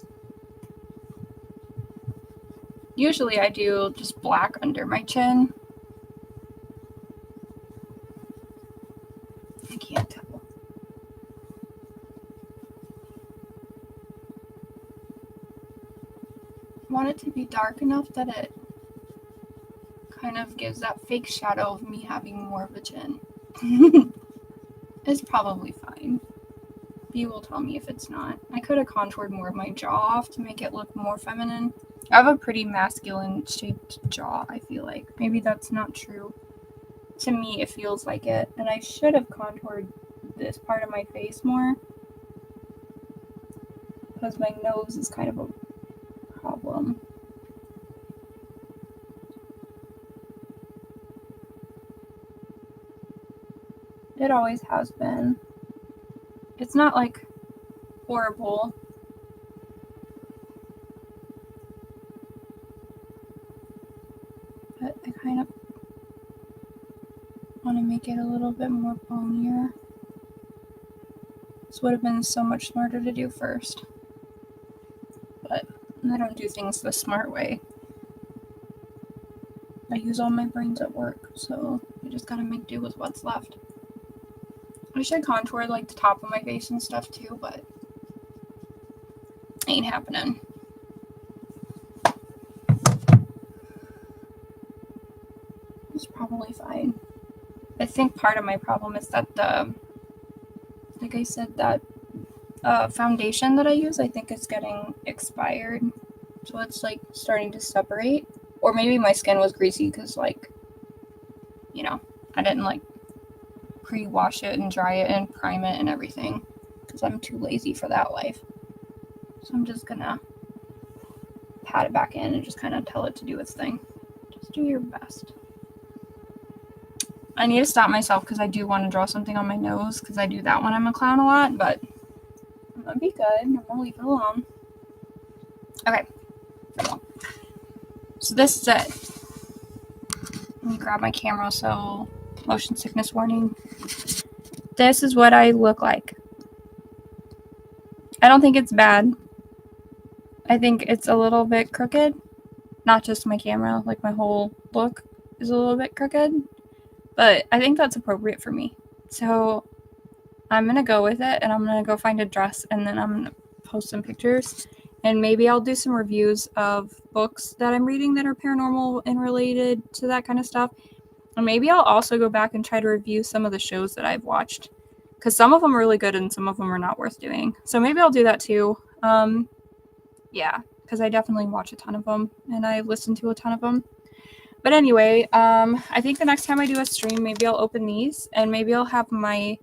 Usually I do just black under my chin. I can't tell. I want it to be dark enough that it kind of gives that fake shadow of me having more of a chin. It's probably fine. You will tell me if it's not. I could have contoured more of my jaw off to make it look more feminine. I have a pretty masculine shaped jaw, I feel like. Maybe that's not true. To me, it feels like it. And I should have contoured this part of my face more. Because my nose is kind of a problem. It always has been. It's not like horrible. But I kind of want to make it a little bit more bonier. This would have been so much smarter to do first. But I don't do things the smart way. I use all my brains at work, so I just gotta make do with what's left. I should contour like the top of my face and stuff too, but ain't happening. It's probably fine. I think part of my problem is that like I said, that foundation that I use, I think it's getting expired. So it's like starting to separate. Or maybe my skin was greasy because, like, you know, I didn't like pre-wash it and dry it and prime it and everything because I'm too lazy for that life. So I'm just gonna pat it back in and just kind of tell it to do its thing. Just do your best. I need to stop myself because I do want to draw something on my nose because I do that when I'm a clown a lot, but I'm gonna be good. I'm gonna leave it alone. Okay. So this is it. Let me grab my camera, so motion sickness warning. This is what I look like. I don't think it's bad. I think it's a little bit crooked. Not just my camera, like my whole look is a little bit crooked. But I think that's appropriate for me. So I'm going to go with it, and I'm going to go find a dress, and then I'm going to post some pictures. And maybe I'll do some reviews of books that I'm reading that are paranormal and related to that kind of stuff. And maybe I'll also go back and try to review some of the shows that I've watched. Because some of them are really good and some of them are not worth doing. So maybe I'll do that too. Yeah, because I definitely watch a ton of them. And I listen to a ton of them. But anyway, I think the next time I do a stream, maybe I'll open these. And maybe I'll have my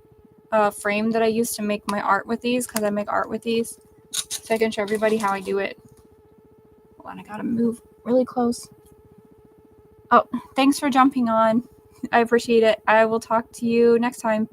frame that I use to make my art with these. Because I make art with these. So I can show everybody how I do it. Hold on, I gotta move really close. Oh, thanks for jumping on. I appreciate it. I will talk to you next time.